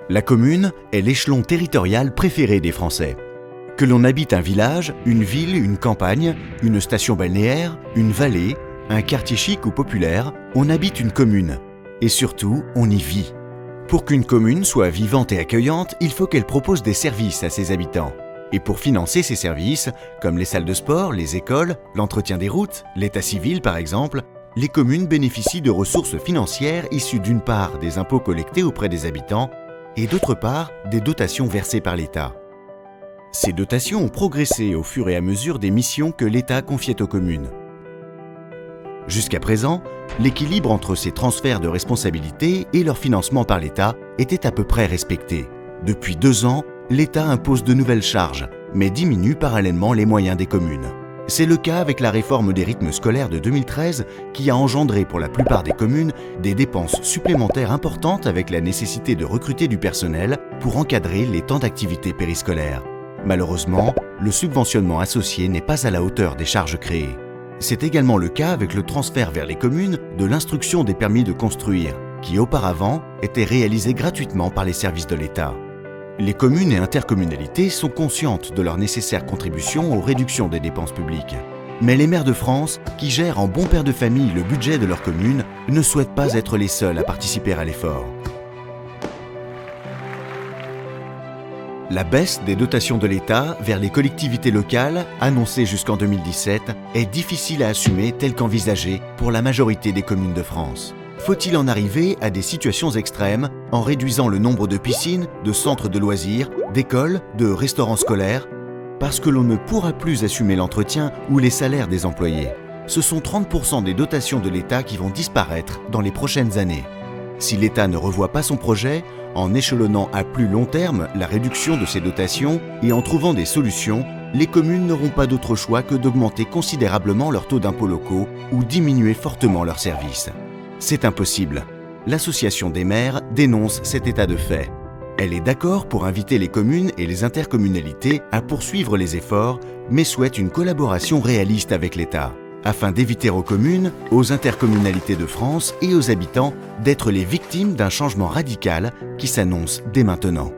La commune est l'échelon territorial préféré des Français. Que l'on habite un village, une ville, une campagne, une station balnéaire, une vallée, un quartier chic ou populaire, on habite une commune. Et surtout, on y vit. Pour qu'une commune soit vivante et accueillante, il faut qu'elle propose des services à ses habitants. Et pour financer ces services, comme les salles de sport, les écoles, l'entretien des routes, l'état civil par exemple, les communes bénéficient de ressources financières issues d'une part des impôts collectés auprès des habitants et d'autre part des dotations versées par l'État. Ces dotations ont progressé au fur et à mesure des missions que l'État confiait aux communes. Jusqu'à présent, l'équilibre entre ces transferts de responsabilités et leur financement par l'État était à peu près respecté. Depuis 2 ans, l'État impose de nouvelles charges, mais diminue parallèlement les moyens des communes. C'est le cas avec la réforme des rythmes scolaires de 2013 qui a engendré pour la plupart des communes des dépenses supplémentaires importantes avec la nécessité de recruter du personnel pour encadrer les temps d'activité périscolaire. Malheureusement, le subventionnement associé n'est pas à la hauteur des charges créées. C'est également le cas avec le transfert vers les communes de l'instruction des permis de construire, qui auparavant était réalisée gratuitement par les services de l'État. Les communes et intercommunalités sont conscientes de leur nécessaire contribution aux réductions des dépenses publiques. Mais les maires de France, qui gèrent en bon père de famille le budget de leur commune, ne souhaitent pas être les seuls à participer à l'effort. La baisse des dotations de l'État vers les collectivités locales, annoncée jusqu'en 2017, est difficile à assumer telle qu'envisagée pour la majorité des communes de France. Faut-il en arriver à des situations extrêmes en réduisant le nombre de piscines, de centres de loisirs, d'écoles, de restaurants scolaires? Parce que l'on ne pourra plus assumer l'entretien ou les salaires des employés. Ce sont 30% des dotations de l'État qui vont disparaître dans les prochaines années. Si l'État ne revoit pas son projet, en échelonnant à plus long terme la réduction de ces dotations et en trouvant des solutions, les communes n'auront pas d'autre choix que d'augmenter considérablement leurs taux d'impôts locaux ou diminuer fortement leurs services. C'est impossible. L'Association des maires dénonce cet état de fait. Elle est d'accord pour inviter les communes et les intercommunalités à poursuivre les efforts, mais souhaite une collaboration réaliste avec l'État, afin d'éviter aux communes, aux intercommunalités de France et aux habitants d'être les victimes d'un changement radical qui s'annonce dès maintenant.